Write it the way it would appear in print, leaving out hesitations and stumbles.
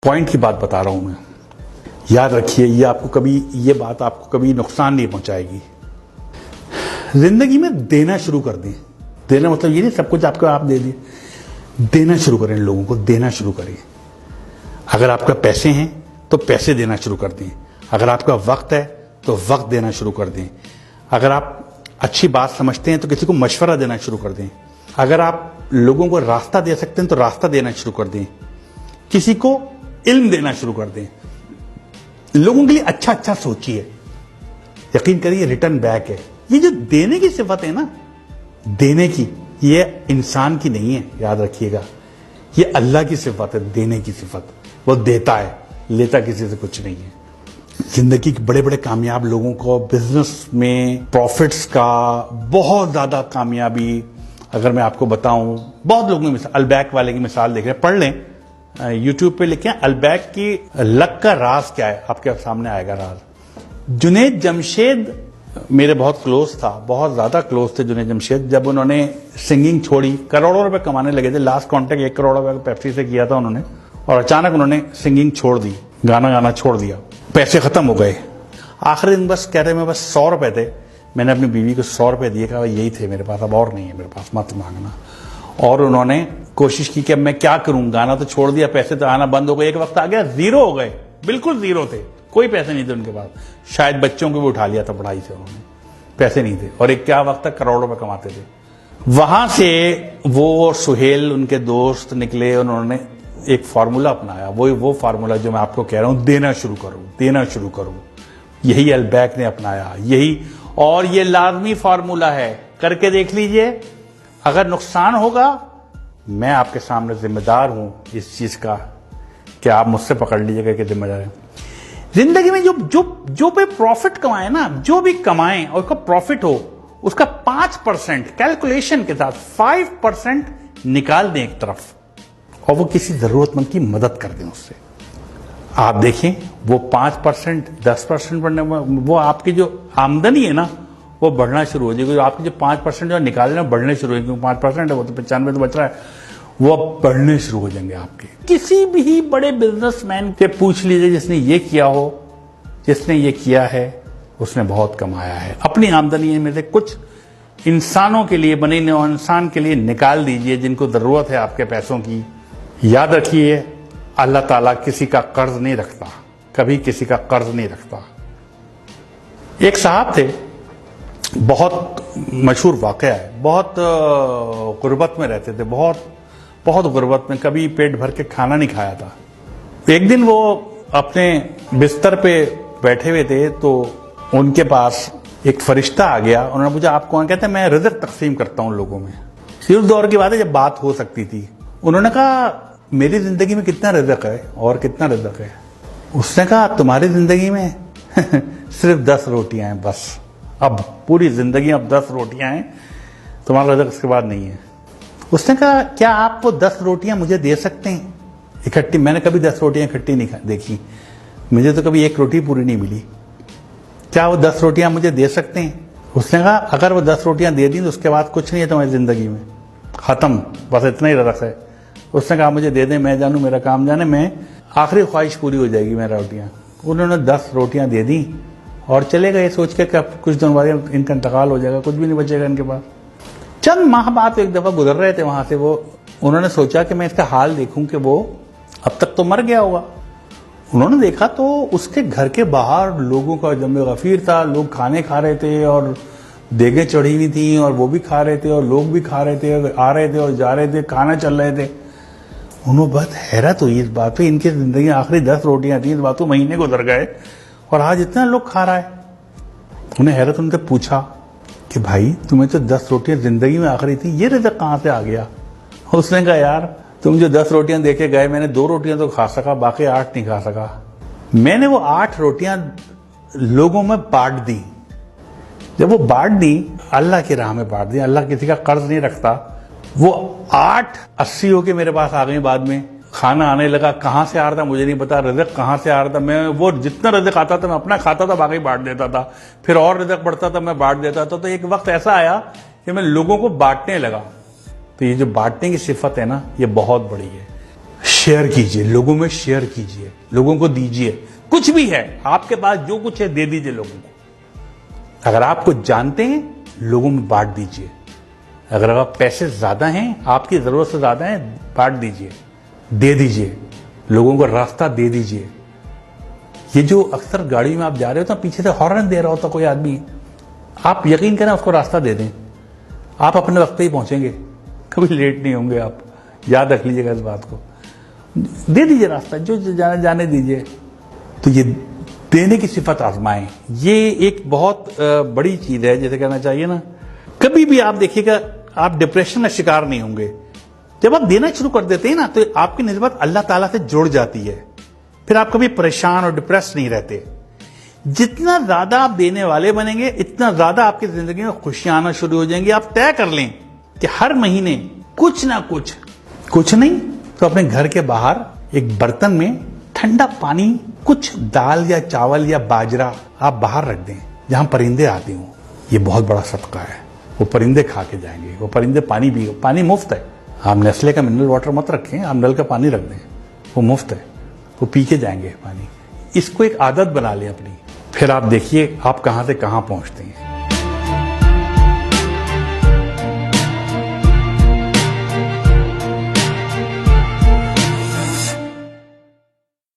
Point की बात बता रहा हूं मैं। याद रखिए, ये बात आपको कभी नुकसान नहीं पहुंचाएगी। जिंदगी में देना शुरू कर दें। देना मतलब ये नहीं सब कुछ आपको आप दे दिए। देना शुरू करें, लोगों को देना शुरू करें। अगर आपका पैसे हैं तो पैसे देना शुरू कर दें। अगर आपका वक्त है तो वक्त देना शुरू कर दें। अगर आप अच्छी बात समझते हैं तो किसी को मशवरा देना शुरू कर दें। अगर आप लोगों को रास्ता दे सकते हैं तो रास्ता देना शुरू कर दें। किसी को इल्म देना शुरू कर दें। लोगों के लिए अच्छा अच्छा सोचिए। यकीन करिए रिटर्न बैक है। ये जो देने की सिफत है ना, देने की, ये इंसान की नहीं है, याद रखिएगा। ये अल्लाह की सिफत है, देने की सिफत। वो देता है, लेता किसी से कुछ नहीं है। जिंदगी के बड़े बड़े कामयाब लोगों को बिजनेस में प्रॉफिट्स का बहुत ज्यादा कामयाबी, अगर मैं आपको बताऊं, बहुत लोगों की मिसाल, अलबैक वाले की मिसाल देख रहे हैं, पढ़ लें, यूट्यूब पे लिखें अलबैक की लक का राज क्या है, आपके सामने आएगा राज। जुनैद जमशेद मेरे बहुत क्लोज था, बहुत ज्यादा क्लोज थे जुनैद जमशेद। जब उन्होंने सिंगिंग छोड़ी, करोड़ों रुपए कमाने लगे थे। लास्ट कॉन्ट्रैक्ट 1 करोड़ रुपए पेप्सी से किया था उन्होंने, और अचानक उन्होंने सिंगिंग छोड़ दी, गाना गाना छोड़ दिया। पैसे खत्म हो गए। आखिरी दिन बस कह रहे मैं बस 100 रुपए थे। मैंने अपनी बीवी को 100 रुपए दिए, कहा यही थे मेरे पास, अब और नहीं है मेरे पास, मत मांगना। और उन्होंने कोशिश की कि अब मैं क्या करूं, गाना तो छोड़ दिया, पैसे तो आना बंद हो गए। एक वक्त आ गया जीरो हो गए, बिल्कुल जीरो थे, कोई पैसे नहीं थे उनके पास। शायद बच्चों को भी उठा लिया था पढ़ाई से उन्होंने, पैसे नहीं थे। और एक क्या वक्त तक करोड़ों रुपए कमाते थे। वहां से वो सुहेल उनके दोस्त निकले, उन्होंने एक फार्मूला अपनाया। वो फार्मूला जो मैं आपको कह रहा हूं, देना शुरू करूं, देना शुरू करूं। यही अलबैक ने अपनाया, यही, और ये लाजमी फार्मूला है, करके देख लीजिए। अगर नुकसान होगा, मैं आपके सामने जिम्मेदार हूं इस चीज का कि आप मुझसे पकड़ लीजिएगा कि जिम्मेदार है। जिंदगी में जो भी प्रॉफिट कमाए ना, जो भी कमाएं और उसका प्रॉफिट हो, उसका 5% कैलकुलेशन के साथ 5% निकाल दें एक तरफ, और वो किसी जरूरतमंद की मदद कर दें उससे। आप देखें वो 5%, 10% बढ़ने, वो आपकी जो आमदनी है ना, वो बढ़ना शुरू हो जाएगी। आपके जो 5% जो निकालने बढ़ने शुरू हो जाएंगे, 5% है वो तो 95 तो बच रहा है, वो अब बढ़ने शुरू हो जाएंगे आपके। किसी भी बड़े बिजनेसमैन से पूछ लीजिए जिसने ये किया हो, जिसने ये किया है, उसने बहुत कमाया है। अपनी आमदनी में से कुछ इंसानों के लिए, बने इंसान के लिए निकाल दीजिए जिनको जरूरत है आपके पैसों की। याद रखिए, अल्लाह ताला किसी का कर्ज नहीं रखता, कभी किसी का कर्ज नहीं रखता। एक साहब थे, बहुत मशहूर वाकया है, बहुत गुर्बत में रहते थे, बहुत गुर्बत में, कभी पेट भर के खाना नहीं खाया था। एक दिन वो अपने बिस्तर पे बैठे हुए थे तो उनके पास एक फरिश्ता आ गया। उन्होंने पूछा आप कौन? कहते मैं रिज़्क तकसीम करता हूं लोगों में। उस दौर की बात है जब बात हो सकती थी। उन्होंने कहा मेरी जिंदगी में कितना रिज़्क है और कितना रिज़्क है? उसने कहा तुम्हारी जिंदगी में सिर्फ 10 रोटियां हैं बस। अब पूरी जिंदगी अब 10 रोटियां हैं, तुम्हारा रिज़्क इसके बाद नहीं है। उसने कहा क्या आप वो 10 रोटियां मुझे दे सकते हैं इकट्ठी? मैंने कभी 10 रोटियां इकट्ठी नहीं देखी, मुझे तो कभी एक रोटी पूरी नहीं मिली। क्या वो 10 रोटियां मुझे दे सकते हैं? उसने कहा अगर वो 10 रोटियां दे दी तो उसके बाद कुछ नहीं है तुम्हारी जिंदगी में, खत्म, बस इतना ही रिज़्क है। उसने कहा मुझे दे दें, मैं जानूं, मेरा काम जाने, मैं आखिरी ख्वाहिश पूरी हो जाएगी मेरा रोटियां। उन्होंने 10 रोटियां दे दी और चले गए सोच के कुछ दिन बाद इनका इंतकाल हो जाएगा, कुछ भी नहीं बचेगा इनके पास। चंद माह बाद एक दफा गुजर रहे थे वहां से, वो उन्होंने सोचा कि मैं इसका हाल देखूं कि वो अब तक तो मर गया होगा। उन्होंने देखा तो उसके घर के बाहर लोगों का जमे गफीर था, लोग खाने खा रहे थे और देगें चढ़ी हुई थी और वो भी खा रहे थे और लोग भी खा रहे थे और आ रहे थे और जा रहे थे, खाना चल रहे थे। उन्होंने बहुत हैरत हुई इस बात पे, इनकी जिंदगी आखिरी 10 रोटियां थी, इस बात को महीने गुजर गए और आज इतना लोग खा रहा है। उन्हें हैरत उनसे पूछा कि भाई तुम्हें तो 10 रोटियां जिंदगी में आखिरी थी, ये रिज़्क कहां से आ गया? उसने कहा यार तुम जो 10 रोटियां देके गए, मैंने 2 रोटियां तो खा सका, बाकी 8 नहीं खा सका। मैंने वो 8 रोटियां लोगों में बांट दी। जब वो बांट दी, अल्लाह की राह में बांट दी, अल्लाह किसी का कर्ज नहीं रखता। वो 8 80 होके मेरे पास आ गई। बाद में खाना आने लगा, कहां से आ रहा था मुझे नहीं पता, रिज़्क कहां से आ रहा था। मैं वो जितना रिज़्क आता था मैं अपना खाता था, बाकी बांट देता था, फिर और रिज़्क बढ़ता था मैं बांट देता था। तो एक वक्त ऐसा आया कि मैं लोगों को बांटने लगा। तो ये जो बांटने की सिफत है ना, ये बहुत बड़ी है। शेयर कीजिए, लोगों में शेयर कीजिए, लोगों को दीजिए। कुछ भी है आपके पास, जो कुछ है दे दीजिए लोगों को। अगर आपको जानते हैं, लोगों में बांट दीजिए। अगर आप पैसे ज्यादा हैं, आपकी जरूरत से ज्यादा है, बांट दीजिए, दे दीजिए, लोगों को रास्ता दे दीजिए। ये जो अक्सर गाड़ी में आप जा रहे हो तो पीछे से हॉर्न दे रहा होता कोई आदमी, आप यकीन करें उसको रास्ता दे दें, आप अपने वक्त पे ही पहुंचेंगे, कभी लेट नहीं होंगे आप। याद रख लीजिएगा इस बात को। दे दीजिए रास्ता, जो जाने दीजिए। तो ये देने की सिफत आजमाएं, ये एक बहुत बड़ी चीज है, जैसे कहना चाहिए ना। कभी भी आप देखिएगा, आप डिप्रेशन में शिकार नहीं होंगे। जब आप देना शुरू कर देते हैं ना, तो आपकी निस्बत अल्लाह ताला से जुड़ जाती है। फिर आप कभी परेशान और डिप्रेस नहीं रहते। जितना ज्यादा आप देने वाले बनेंगे, इतना ज्यादा आपकी जिंदगी में खुशियां आना शुरू हो जाएंगी। आप तय कर लें कि हर महीने कुछ ना कुछ नहीं तो अपने घर के बाहर एक बर्तन में ठंडा पानी, कुछ दाल या चावल या बाजरा आप बाहर रख दें, जहां परिंदे आते हों। ये बहुत बड़ा सदका है। वो परिंदे खा के जाएंगे, वो परिंदे पानी मुफ्त है। आप नेस्ले का मिनरल वाटर मत रखें, आप नल का पानी रख दें, वो मुफ्त है, वो पी के जाएंगे पानी। इसको एक आदत बना लें अपनी, फिर आप देखिए आप कहां से कहां पहुंचते हैं।